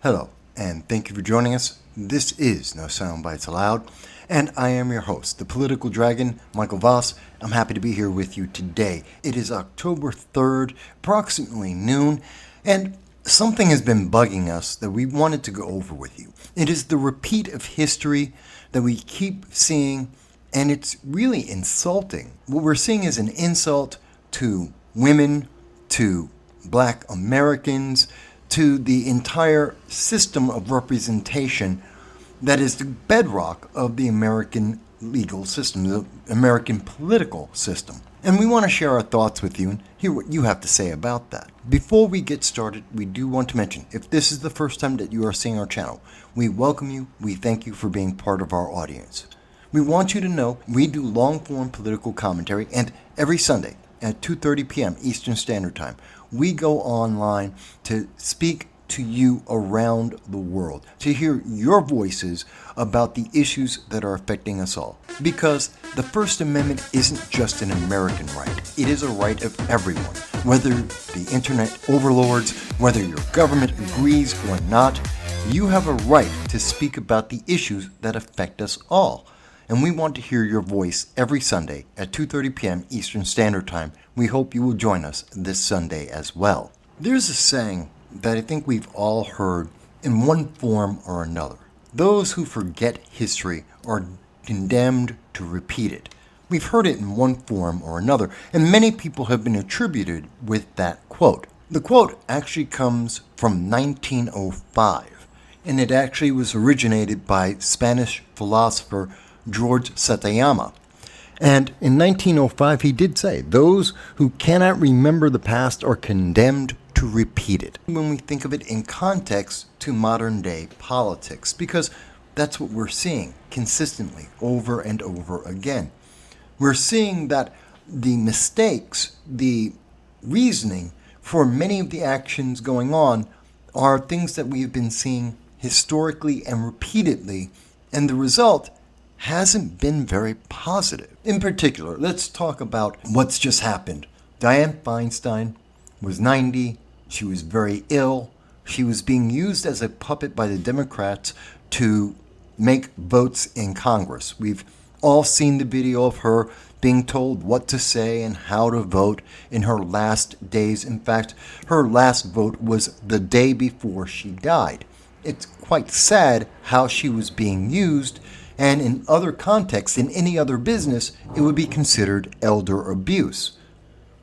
Hello, and thank you for joining us. This is No Soundbites Allowed, and I am your host, the political dragon, Michael Voss. I'm happy to be here with you today. It is October 3rd, approximately noon, and something has been bugging us that we wanted to go over with you. It is the repeat of history that we keep seeing, and it's really insulting. What we're seeing is an insult to women, to Black Americans, to the entire system of representation that is the bedrock of the American legal system, the American political system. And we want to share our thoughts with you and hear what you have to say about that. Before we get started, we do want to mention, if this is the first time that you are seeing our channel, we welcome you, we thank you for being part of our audience. We want you to know we do long-form political commentary, and every Sunday at 2:30 p.m. Eastern Standard Time, we go online to speak to you around the world, to hear your voices about the issues that are affecting us all. Because the First Amendment isn't just an American right, it is a right of everyone. Whether the internet overlords, whether your government agrees or not, you have a right to speak about the issues that affect us all. And we want to hear your voice every Sunday at 2:30 p.m. Eastern Standard Time. We hope you will join us this Sunday as well. There's a saying that I think we've all heard in one form or another. Those who forget history are condemned to repeat it. We've heard it in one form or another, and many people have been attributed with that quote. The quote actually comes from 1905, and it actually was originated by Spanish philosopher George Satayama. And in 1905, he did say, "Those who cannot remember the past are condemned to repeat it." When we think of it in context to modern day politics, because that's what we're seeing consistently over and over again. We're seeing that the mistakes, the reasoning for many of the actions going on are things that we've been seeing historically and repeatedly, and the result hasn't been very positive. In particular, let's talk about what's just happened. Dianne Feinstein was 90. She was very ill. She was being used as a puppet by the Democrats to make votes in Congress. We've all seen the video of her being told what to say and how to vote in her last days. In fact, her last vote was the day before she died. It's quite sad how she was being used, and in other contexts, in any other business, it would be considered elder abuse.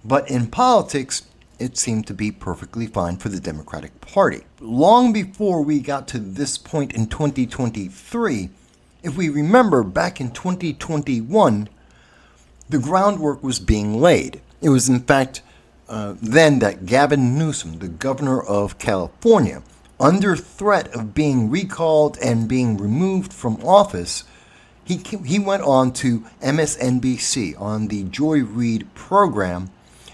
But in politics, it seemed to be perfectly fine for the Democratic Party. Long before we got to this point in 2023, if we remember back in 2021, the groundwork was being laid. It was in fact then that Gavin Newsom, the governor of California, under threat of being recalled and being removed from office, he went on to MSNBC on the Joy Reid program,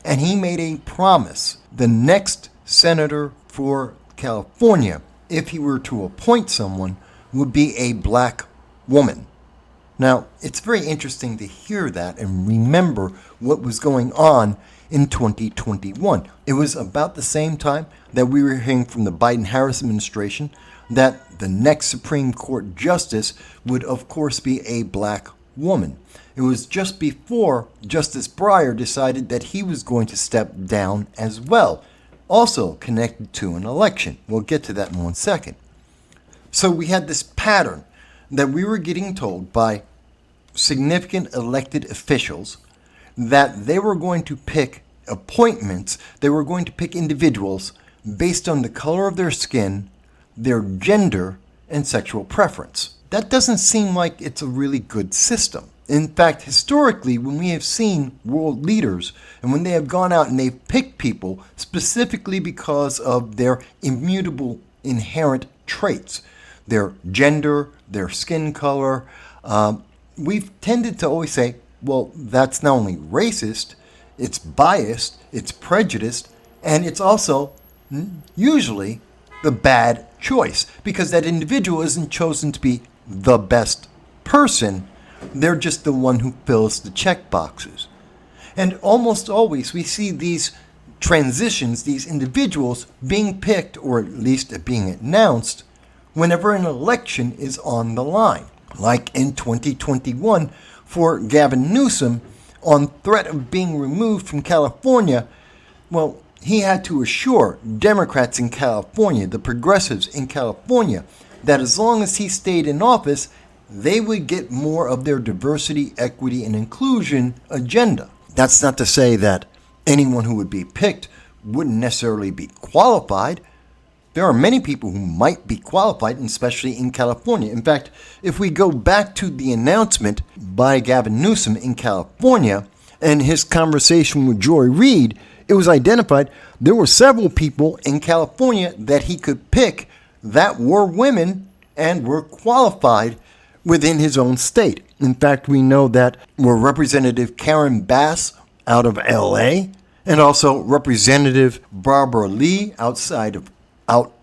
and he made a promise. The next senator for California, if he were to appoint someone, would be a Black woman. Now, it's very interesting to hear that and remember what was going on in 2021. It was about the same time that we were hearing from the Biden-Harris administration that the next Supreme Court justice would, of course, be a Black woman. It was just before Justice Breyer decided that he was going to step down as well, also connected to an election. We'll get to that in 1 second. So we had this pattern that we were getting told by significant elected officials that they were going to pick appointments, they were going to pick individuals based on the color of their skin, their gender, and sexual preference. That doesn't seem like it's a really good system. In fact, historically, when we have seen world leaders and when they have gone out and they've picked people specifically because of their immutable inherent traits, their gender, their skin color, we've tended to always say, well, that's not only racist, it's biased, it's prejudiced, and it's also usually the bad choice, because that individual isn't chosen to be the best person, they're just the one who fills the check boxes. And almost always we see these transitions, these individuals being picked, or at least being announced, whenever an election is on the line. Like in 2021 for Gavin Newsom, on threat of being removed from California, well, he had to assure Democrats in California, the progressives in California, that as long as he stayed in office, they would get more of their diversity, equity, and inclusion agenda. That's not to say that anyone who would be picked wouldn't necessarily be qualified. There are many people who might be qualified, especially in California. In fact, if we go back to the announcement by Gavin Newsom in California and his conversation with Joy Reid, it was identified there were several people in California that he could pick that were women and were qualified within his own state. In fact, we know that were Representative Karen Bass out of LA and also Representative Barbara Lee out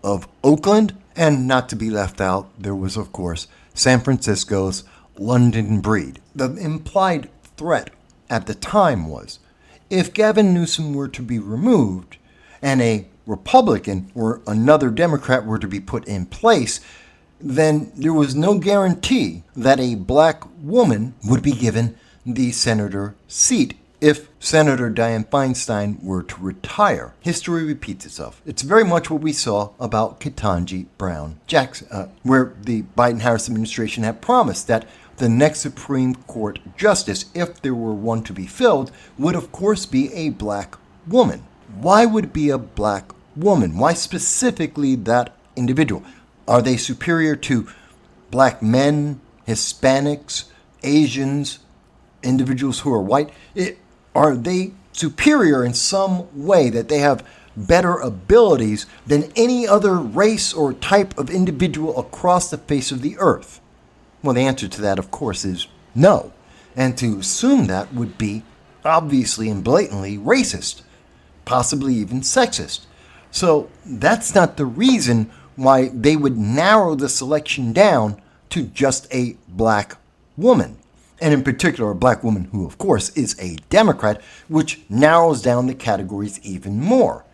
of Oakland. And not to be left out, there was, of course, San Francisco's London Breed. The implied threat at the time was if Gavin Newsom were to be removed and a Republican or another Democrat were to be put in place, then there was no guarantee that a black woman would be given the senator seat if Senator Dianne Feinstein were to retire. History repeats itself. It's very much what we saw about Ketanji Brown Jackson, where the Biden-Harris administration had promised that the next Supreme Court justice, if there were one to be filled, would of course be a black woman. Why would it be a black woman? Why specifically that individual? Are they superior to black men, Hispanics, Asians, individuals who are white? Are they superior in some way that they have better abilities than any other race or type of individual across the face of the earth? Well, the answer to that, of course, is no. And to assume that would be obviously and blatantly racist, possibly even sexist. So that's not the reason why they would narrow the selection down to just a black woman. And in particular, a black woman who, of course, is a Democrat, which narrows down the categories even more.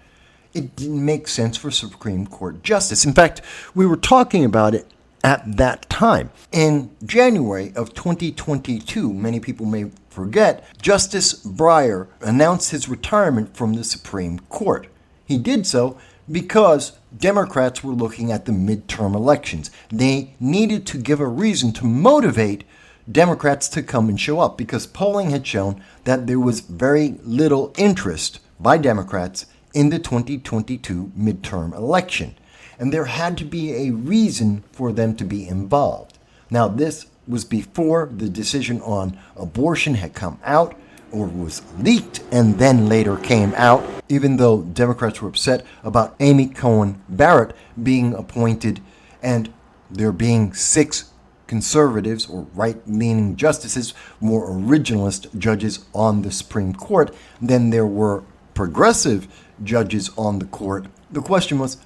It didn't make sense for Supreme Court justice. In fact, we were talking about it at that time. In January of 2022, many people may forget, Justice Breyer announced his retirement from the Supreme Court. He did so because Democrats were looking at the midterm elections. They needed to give a reason to motivate Democrats to come and show up because polling had shown that there was very little interest by Democrats in the 2022 midterm election. And there had to be a reason for them to be involved. Now, this was before the decision on abortion had come out or was leaked and then later came out, even though Democrats were upset about Amy Coney Barrett being appointed and there being 6 conservatives or right-leaning justices, more originalist judges on the Supreme Court than there were progressive judges on the court. The question was,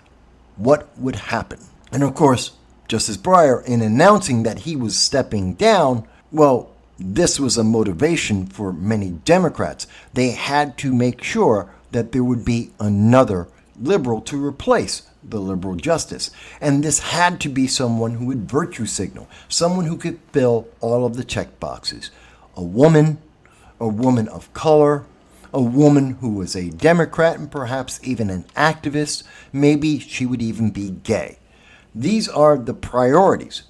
what would happen? And of course, Justice Breyer, in announcing that he was stepping down, well, this was a motivation for many Democrats. They had to make sure that there would be another liberal to replace the liberal justice. And this had to be someone who would virtue signal, someone who could fill all of the check boxes. A woman of color, a woman who was a Democrat and perhaps even an activist. Maybe she would even be gay. These are the priorities.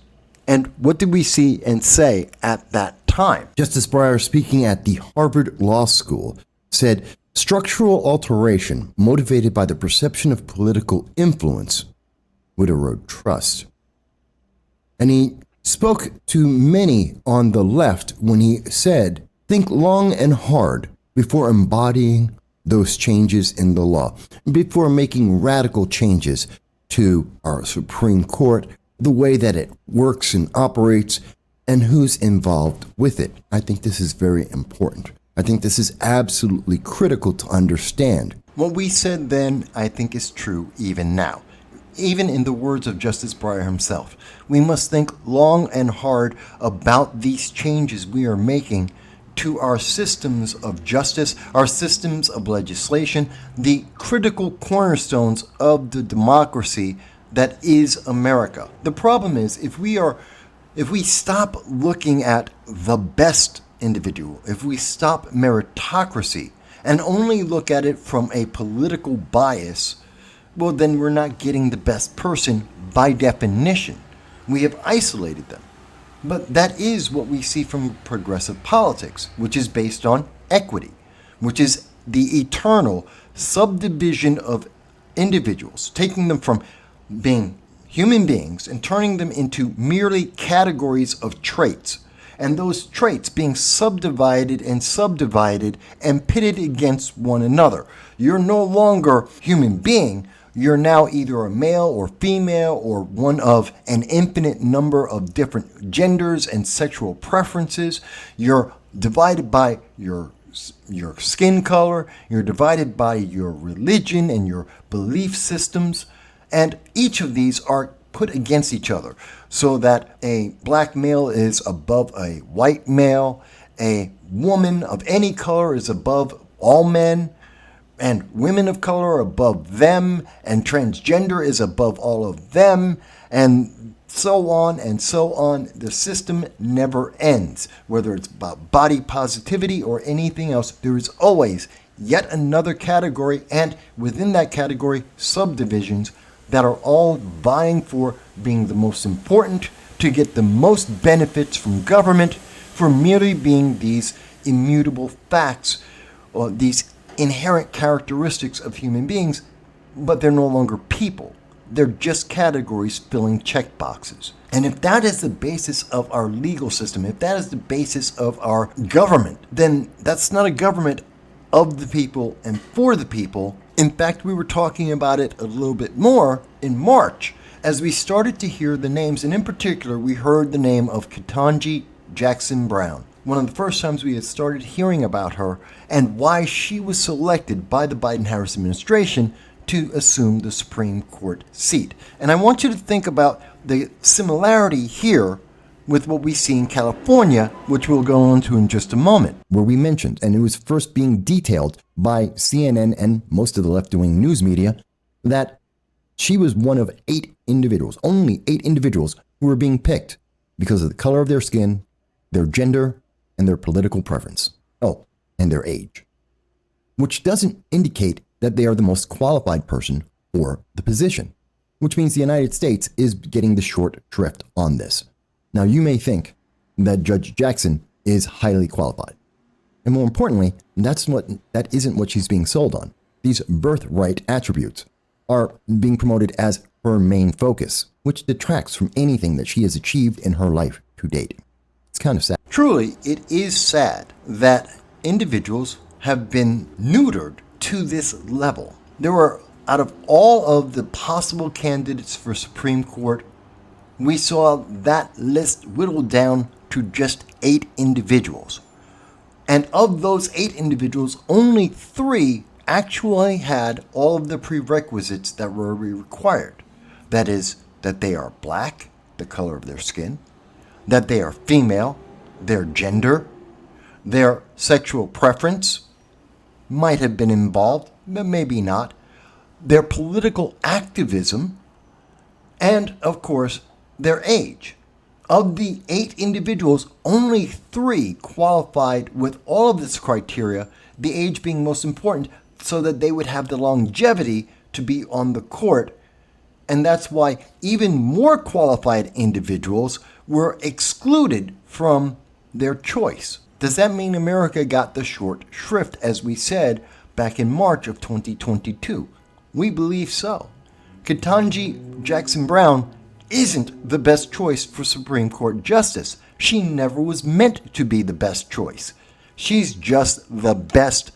And what did we see and say at that time? Justice Breyer, speaking at the Harvard Law School, said, "Structural alteration motivated by the perception of political influence would erode trust." And he spoke to many on the left when he said, "Think long and hard before embodying those changes in the law, before making radical changes to our Supreme Court, the way that it works and operates, and who's involved with it." I think this is very important. I think this is absolutely critical to understand. What we said then, I think, is true even now. Even in the words of Justice Breyer himself, we must think long and hard about these changes we are making to our systems of justice, our systems of legislation, the critical cornerstones of the democracy that is America. The problem is if we stop looking at the best individual, if we stop meritocracy and only look at it from a political bias, well, then we're not getting the best person by definition. We have isolated them. But that is what we see from progressive politics, which is based on equity, which is the eternal subdivision of individuals, taking them from being human beings and turning them into merely categories of traits, and those traits being subdivided and pitted against one another. You're no longer human being. You're now either a male or female or one of an infinite number of different genders and sexual preferences. You're divided by your skin color. You're divided by your religion and your belief systems. And each of these are put against each other so that a black male is above a white male. A woman of any color is above all men. And women of color are above them, and transgender is above all of them, and so on and so on. The system never ends. Whether it's about body positivity or anything else, there is always yet another category, and within that category, subdivisions that are all vying for being the most important, to get the most benefits from government, for merely being these immutable facts, or these inherent characteristics of human beings, but they're no longer people. They're just categories filling checkboxes. And if that is the basis of our legal system, if that is the basis of our government, then that's not a government of the people and for the people. In fact, we were talking about it a little bit more in March as we started to hear the names, and in particular, we heard the name of Ketanji Jackson Brown. One of the first times we had started hearing about her and why she was selected by the Biden-Harris administration to assume the Supreme Court seat. And I want you to think about the similarity here with what we see in California, which we'll go into in just a moment. Where we mentioned, and it was first being detailed by CNN and most of the left-wing news media, that she was one of 8 individuals, only 8 individuals who were being picked because of the color of their skin, their gender, and their political preference. Oh, and their age. Which doesn't indicate that they are the most qualified person for the position, which means the United States is getting the short shrift on this. Now, you may think that Judge Jackson is highly qualified. And more importantly, that isn't what she's being sold on. These birthright attributes are being promoted as her main focus, which detracts from anything that she has achieved in her life to date. It's kind of sad. Truly, it is sad that individuals have been neutered to this level. There were, out of all of the possible candidates for Supreme Court, we saw that list whittled down to just 8 individuals. And of those 8 individuals, only 3 actually had all of the prerequisites that were required. That is, that they are black, the color of their skin, that they are female, their gender, their sexual preference might have been involved, but maybe not, their political activism, and, of course, their age. Of the 8 individuals, only 3 qualified with all of this criteria, the age being most important, so that they would have the longevity to be on the court. And that's why even more qualified individuals were excluded from their choice. Does that mean America got the short shrift, as we said back in March of 2022? We believe so. Ketanji Jackson Brown isn't the best choice for Supreme Court justice. She never was meant to be the best choice. She's just the best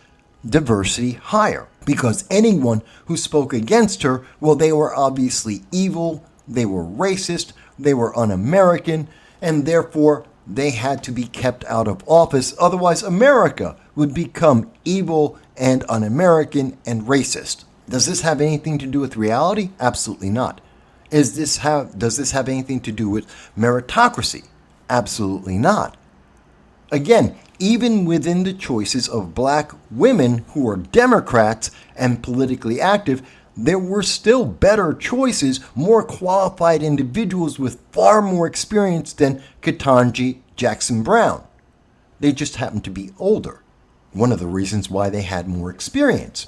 diversity hire, because anyone who spoke against her, well, they were obviously evil, they were racist, they were un-American, and therefore they had to be kept out of office. Otherwise, America would become evil and un-American and racist. Does this have anything to do with reality? Absolutely not. Does this have anything to do with meritocracy? Absolutely not. Again, even within the choices of black women who are Democrats and politically active, there were still better choices, more qualified individuals with far more experience than Ketanji Jackson Brown. They just happened to be older. One of the reasons why they had more experience.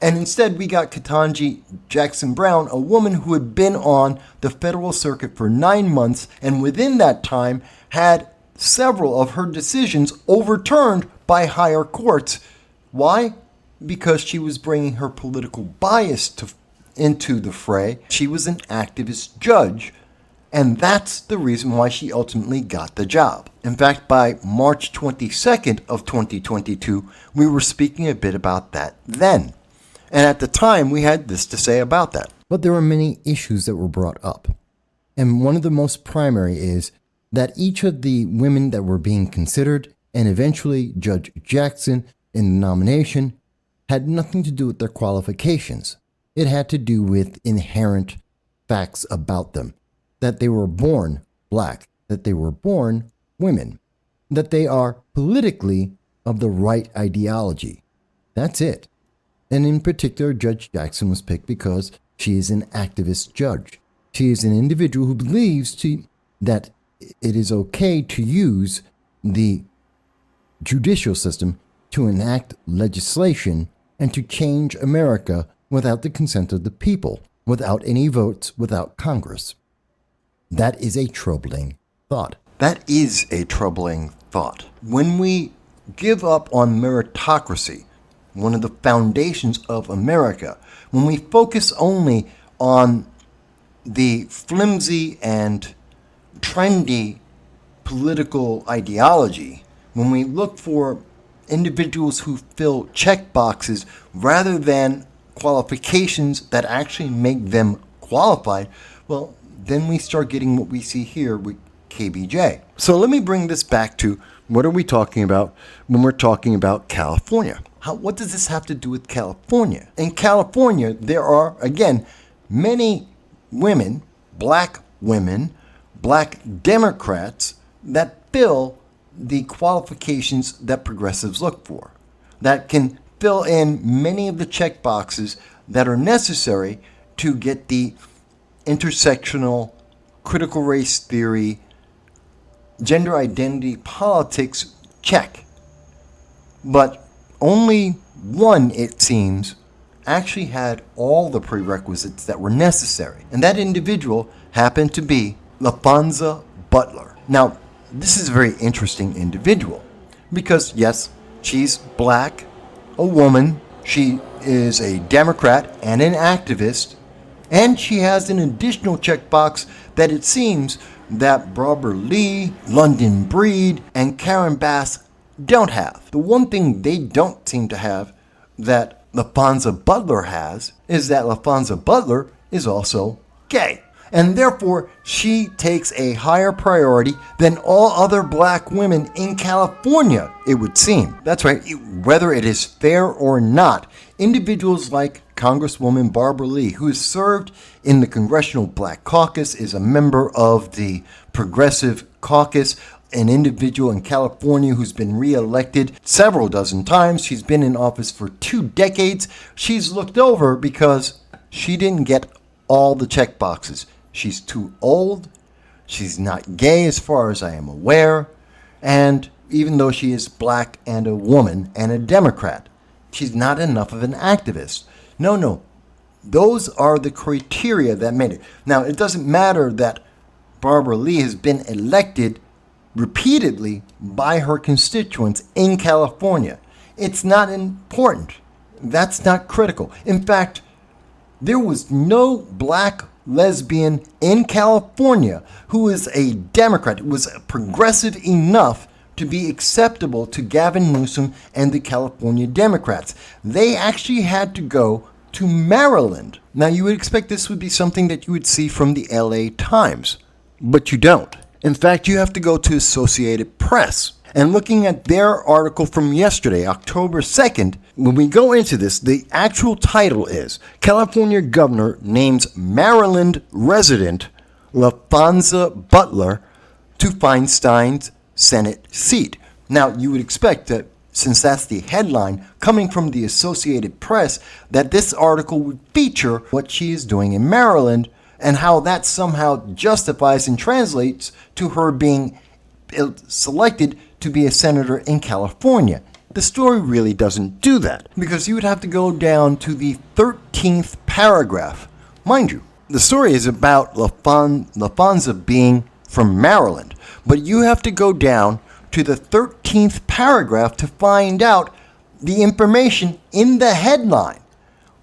And instead, we got Ketanji Jackson Brown, a woman who had been on the federal circuit for 9 months, and within that time had several of her decisions overturned by higher courts. Why? Because she was bringing her political bias into the fray. She was an activist judge, and that's the reason why she ultimately got the job. In fact, by March 22nd of 2022, we were speaking a bit about that then. And at the time, we had this to say about that. But there were many issues that were brought up. And one of the most primary is that each of the women that were being considered, and eventually Judge Jackson in the nomination, had nothing to do with their qualifications. It had to do with inherent facts about them. That they were born black, that they were born women, that they are politically of the right ideology. That's it. And in particular, Judge Jackson was picked because she is an activist judge. She is an individual who believes that it is okay to use the judicial system to enact legislation and to change America without the consent of the people, without any votes, without Congress. That is a troubling thought. That is a troubling thought. When we give up on meritocracy, one of the foundations of America, when we focus only on the flimsy and trendy political ideology, when we look for individuals who fill check boxes rather than qualifications that actually make them qualified, well, then we start getting what we see here with KBJ. So let me bring this back to what are we talking about when we're talking about California? What does this have to do with California? In California, there are, again, many women, black Democrats that fill the qualifications that progressives look for, that can fill in many of the check boxes that are necessary to get the intersectional, critical race theory, gender identity politics check. But only one, it seems, actually had all the prerequisites that were necessary. And that individual happened to be LaFonza Butler. Now, this is a very interesting individual because, yes, she's black, a woman, she is a Democrat and an activist, and she has an additional checkbox that it seems that Barbara Lee, London Breed, and Karen Bass don't have. The one thing they don't seem to have that LaFonza Butler has is that LaFonza Butler is also gay. And therefore, she takes a higher priority than all other black women in California, it would seem. That's right, whether it is fair or not, individuals like Congresswoman Barbara Lee, who has served in the Congressional Black Caucus, is a member of the Progressive Caucus, an individual in California who's been reelected several dozen times. She's been in office for 2 decades. She's looked over because she didn't get all the check boxes. She's too old. She's not gay as far as I am aware. And even though she is black and a woman and a Democrat, she's not enough of an activist. No. Those are the criteria that made it. Now, it doesn't matter that Barbara Lee has been elected repeatedly by her constituents in California. It's not important. That's not critical. In fact, there was no black lesbian in California who is a Democrat, who was progressive enough to be acceptable to Gavin Newsom and the California Democrats. They actually had to go to Maryland. Now, you would expect this would be something that you would see from the LA Times, but you don't. In fact, you have to go to Associated Press. And looking at their article from yesterday, October 2nd, when we go into this, the actual title is California Governor Names Maryland Resident LaFonza Butler to Feinstein's Senate seat. Now, you would expect that since that's the headline coming from the Associated Press, that this article would feature what she is doing in Maryland and how that somehow justifies and translates to her being selected to be a senator in California. The story really doesn't do that, because you would have to go down to the 13th paragraph. Mind you, the story is about LaFonza being from Maryland, but you have to go down to the 13th paragraph to find out the information in the headline.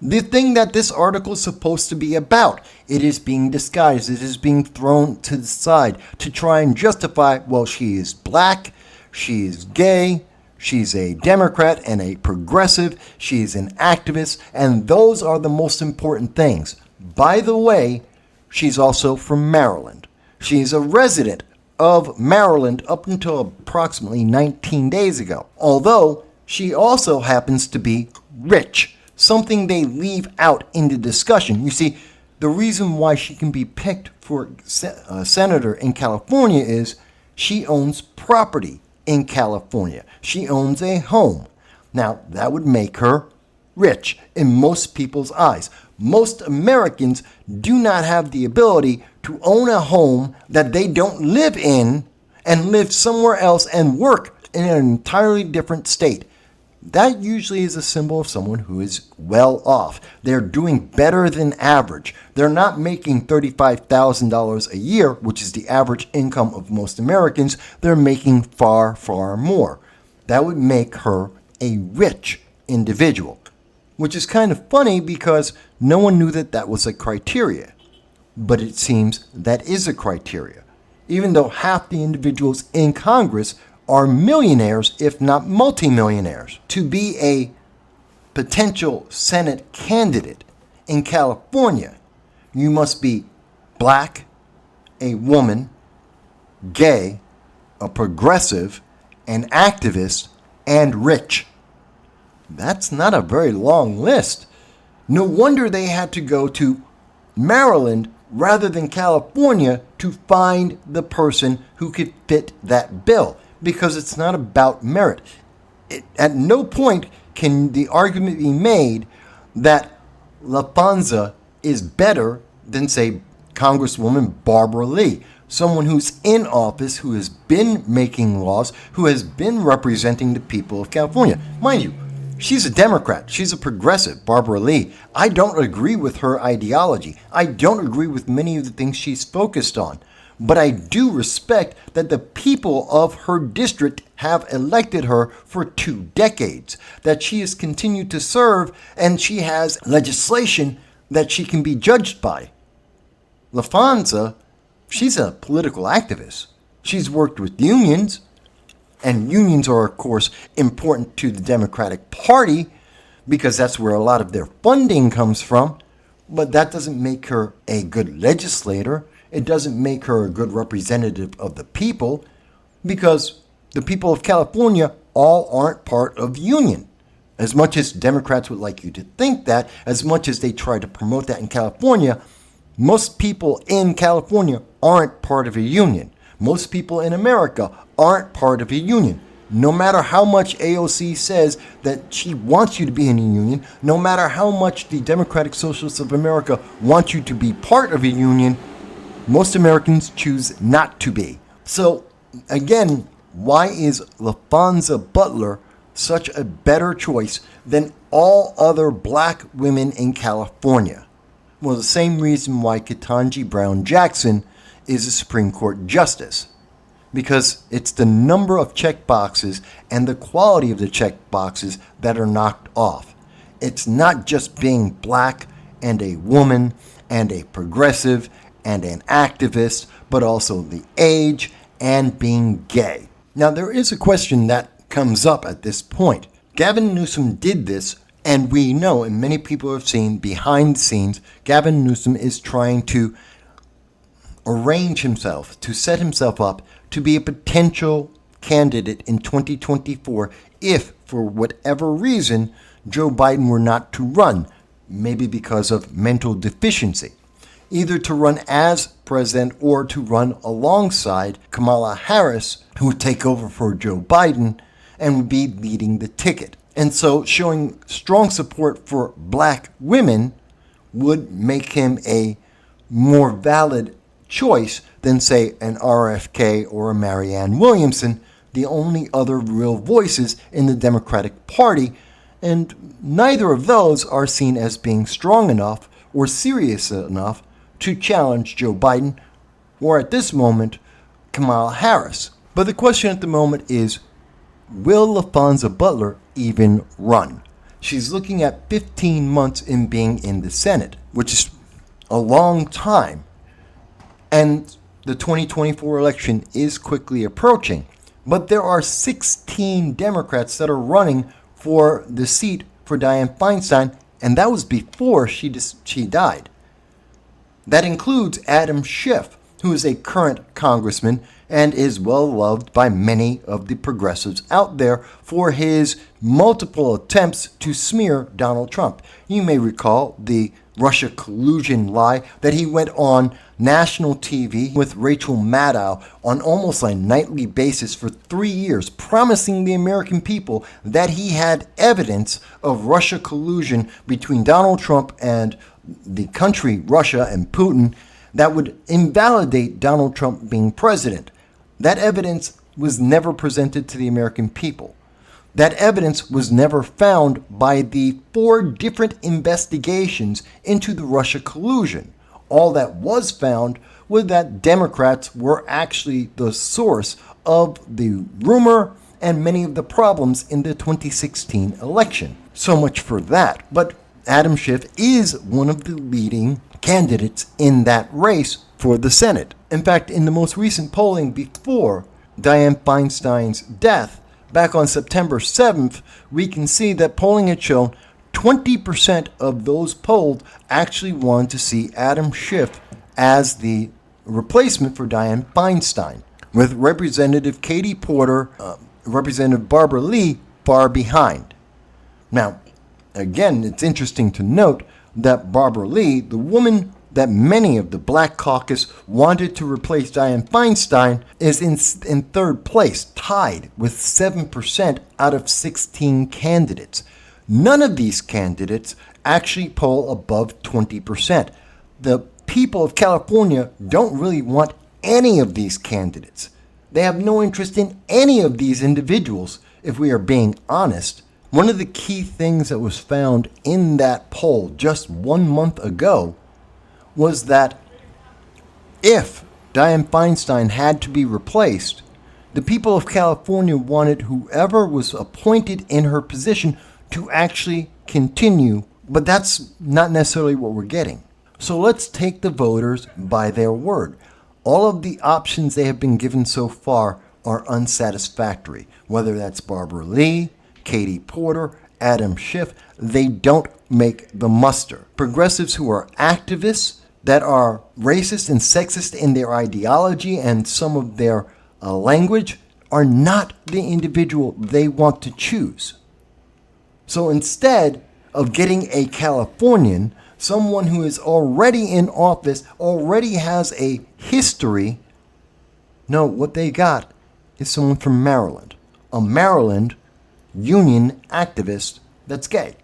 The thing that this article is supposed to be about. It is being disguised. It is being thrown to the side to try and justify, well, she is black, she is gay, she's a Democrat and a progressive, she's an activist, and those are the most important things. By the way, she's also from Maryland. She's a resident of Maryland up until approximately 19 days ago. Although she also happens to be rich, something they leave out in the discussion. You see, the reason why she can be picked for senator in California is she owns property in California. She owns a home. Now, that would make her rich in most people's eyes. Most Americans do not have the ability to own a home that they don't live in and live somewhere else and work in an entirely different state. That usually is a symbol of someone who is well off. They're doing better than average. They're not making $35,000 a year, which is the average income of most Americans. They're making far, far more. That would make her a rich individual, which is kind of funny because no one knew that that was a criteria. But it seems that is a criteria, even though half the individuals in Congress are millionaires, if not multimillionaires. To be a potential Senate candidate in California, you must be black, a woman, gay, a progressive, an activist, and rich. That's not a very long list. No wonder they had to go to Maryland rather than California to find the person who could fit that bill, because it's not about merit. At no point can the argument be made that LaFonza is better than, say, Congresswoman Barbara Lee, someone who's in office, who has been making laws, who has been representing the people of California. Mind you, she's a Democrat. She's a progressive, Barbara Lee. I don't agree with her ideology. I don't agree with many of the things she's focused on. But I do respect that the people of her district have elected her for 2 decades, that she has continued to serve, and she has legislation that she can be judged by. LaFonza, she's a political activist. She's worked with unions, and unions are, of course, important to the Democratic Party because that's where a lot of their funding comes from. But that doesn't make her a good legislator. It doesn't make her a good representative of the people, because the people of California all aren't part of the union. As much as Democrats would like you to think that, as much as they try to promote that in California, most people in California aren't part of a union. Most people in America aren't part of a union. No matter how much AOC says that she wants you to be in a union, no matter how much the Democratic Socialists of America want you to be part of a union, most Americans choose not to be. So, again, why is LaFonza Butler such a better choice than all other black women in California? Well, the same reason why Ketanji Brown Jackson is a Supreme Court justice. Because it's the number of check boxes and the quality of the check boxes that are knocked off. It's not just being black and a woman and a progressive and an activist, but also the age and being gay. Now, there is a question that comes up at this point. Gavin Newsom did this, and we know, and many people have seen behind the scenes, Gavin Newsom is trying to arrange himself, to set himself up to be a potential candidate in 2024 if, for whatever reason, Joe Biden were not to run, maybe because of mental deficiency. Either to run as president or to run alongside Kamala Harris, who would take over for Joe Biden and would be leading the ticket. And so showing strong support for black women would make him a more valid choice than, say, an RFK or a Marianne Williamson, the only other real voices in the Democratic Party, and neither of those are seen as being strong enough or serious enough to challenge Joe Biden or, at this moment, Kamala Harris. But the question at the moment is, will LaFonza Butler even run? She's looking at 15 months in being in the Senate, which is a long time. And the 2024 election is quickly approaching. But there are 16 Democrats that are running for the seat for Dianne Feinstein, and that was before she died. That includes Adam Schiff, who is a current congressman and is well loved by many of the progressives out there for his multiple attempts to smear Donald Trump. You may recall the Russia collusion lie that he went on national TV with Rachel Maddow on almost a nightly basis for 3 years, promising the American people that he had evidence of Russia collusion between Donald Trump and the country Russia and Putin that would invalidate Donald Trump being president. That evidence was never presented to the American people. That evidence was never found by the 4 different investigations into the Russia collusion. All that was found was that Democrats were actually the source of the rumor and many of the problems in the 2016 election. So much for that. But Adam Schiff is one of the leading candidates in that race for the Senate. In fact, in the most recent polling before Dianne Feinstein's death, back on September 7th, we can see that polling had shown 20% of those polled actually wanted to see Adam Schiff as the replacement for Dianne Feinstein, with Representative Katie Porter, Representative Barbara Lee far behind. Now, again, it's interesting to note that Barbara Lee, the woman that many of the Black Caucus wanted to replace Dianne Feinstein, is in third place, tied with 7% out of 16 candidates. None of these candidates actually poll above 20%. The people of California don't really want any of these candidates. They have no interest in any of these individuals, if we are being honest. One of the key things that was found in that poll just 1 month ago was that if Dianne Feinstein had to be replaced, the people of California wanted whoever was appointed in her position to actually continue, but that's not necessarily what we're getting. So let's take the voters by their word. All of the options they have been given so far are unsatisfactory, whether that's Barbara Lee, Katie Porter, Adam Schiff, they don't make the muster. Progressives who are activists, that are racist and sexist in their ideology and some of their language, are not the individual they want to choose. So instead of getting a Californian, someone who is already in office, already has a history, no, what they got is someone from Maryland, a Maryland union activist that's gay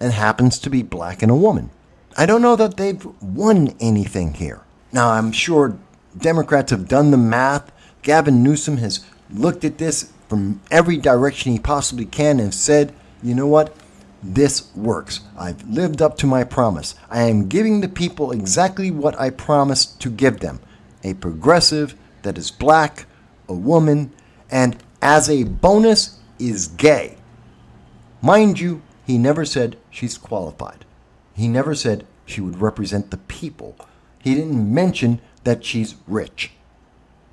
and happens to be black and a woman. I don't know that they've won anything here. Now, I'm sure Democrats have done the math. Gavin Newsom has looked at this from every direction he possibly can and said, you know what? This works. I've lived up to my promise. I am giving the people exactly what I promised to give them. A progressive that is black, a woman, and as a bonus is gay. Mind you, he never said she's qualified. He never said she would represent the people. He didn't mention that she's rich,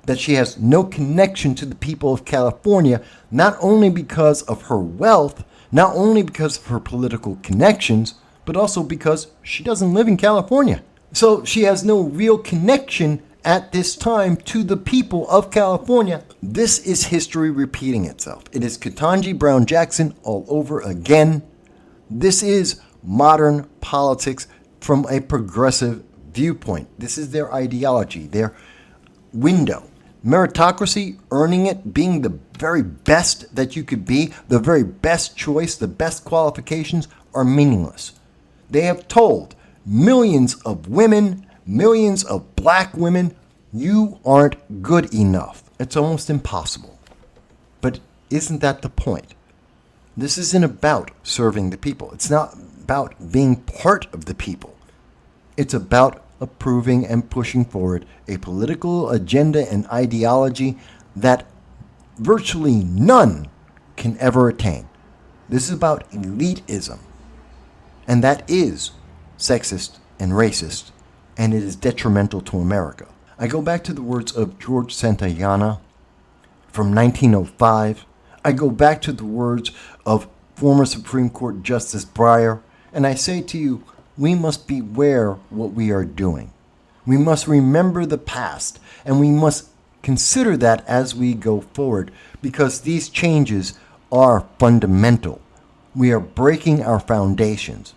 that she has no connection to the people of California, not only because of her wealth, not only because of her political connections, but also because she doesn't live in California. So she has no real connection at this time to the people of California. This is history repeating itself. It is Ketanji Brown Jackson all over again. This is modern politics from a progressive viewpoint. This is their ideology, their window. Meritocracy, earning it, being the very best that you could be, the very best choice, the best qualifications are meaningless. They have told millions of women, millions of black women, you aren't good enough. It's almost impossible. But isn't that the point? This isn't about serving the people. It's not about being part of the people. It's about approving and pushing forward a political agenda and ideology that virtually none can ever attain. This is about elitism. And that is sexist and racist, and it is detrimental to America. I go back to the words of George Santayana from 1905. I go back to the words of former Supreme Court Justice Breyer, and I say to you, we must beware what we are doing. We must remember the past, and we must consider that as we go forward, because these changes are fundamental. We are breaking our foundations.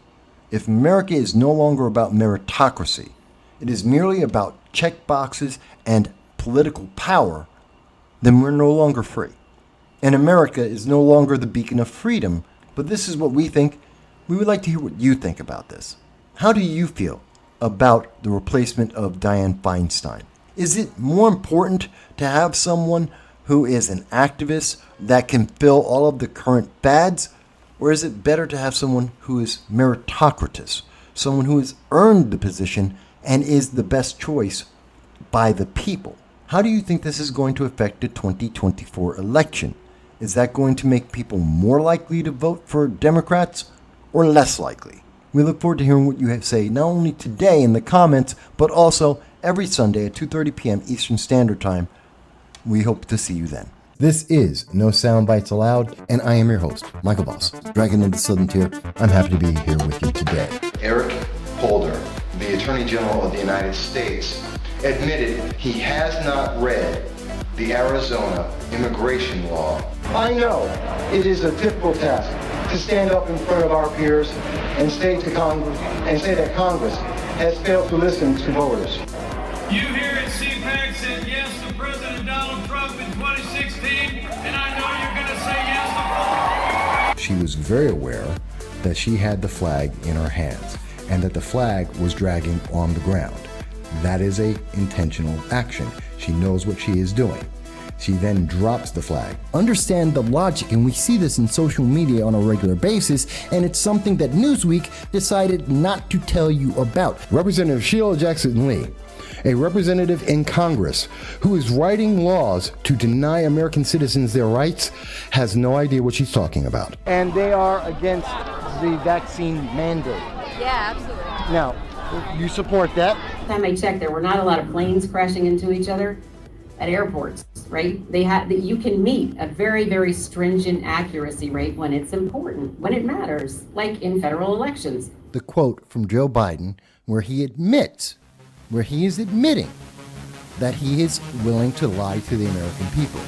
If America is no longer about meritocracy, it is merely about check boxes and political power, then we're no longer free. And America is no longer the beacon of freedom, but this is what we think. We would like to hear what you think about this. How do you feel about the replacement of Dianne Feinstein? Is it more important to have someone who is an activist that can fill all of the current fads, or is it better to have someone who is meritocratic, someone who has earned the position and is the best choice by the people? How do you think this is going to affect the 2024 election? Is that going to make people more likely to vote for Democrats or less likely? We look forward to hearing what you have to say, not only today in the comments, but also every Sunday at 2:30 p.m. Eastern Standard Time. We hope to see you then. This is No Soundbites Allowed, and I am your host, Michael Voss, Dragon of the Southern Tier. I'm happy to be here with you today. Eric Holder, the Attorney General of the United States, admitted he has not read the Arizona immigration law. I know it is a difficult task to stand up in front of our peers and say to Congress and say that Congress has failed to listen to voters. You here at CPAC said yes to President Donald Trump in 2016, and I know you're going to say yes to. She was very aware that she had the flag in her hands and that the flag was dragging on the ground. That is a intentional action. She knows what she is doing. She then drops the flag. Understand the logic, and we see this in social media on a regular basis, and it's something that Newsweek decided not to tell you about. Representative Sheila Jackson Lee, a representative in Congress who is writing laws to deny American citizens their rights, has no idea what she's talking about. And they are against the vaccine mandate. Yeah, absolutely. Now, you support that? Last time I checked, there were not a lot of planes crashing into each other at airports, right? You can meet a very, very stringent accuracy rate when it's important, when it matters, like in federal elections. The quote from Joe Biden where he is admitting that he is willing to lie to the American people.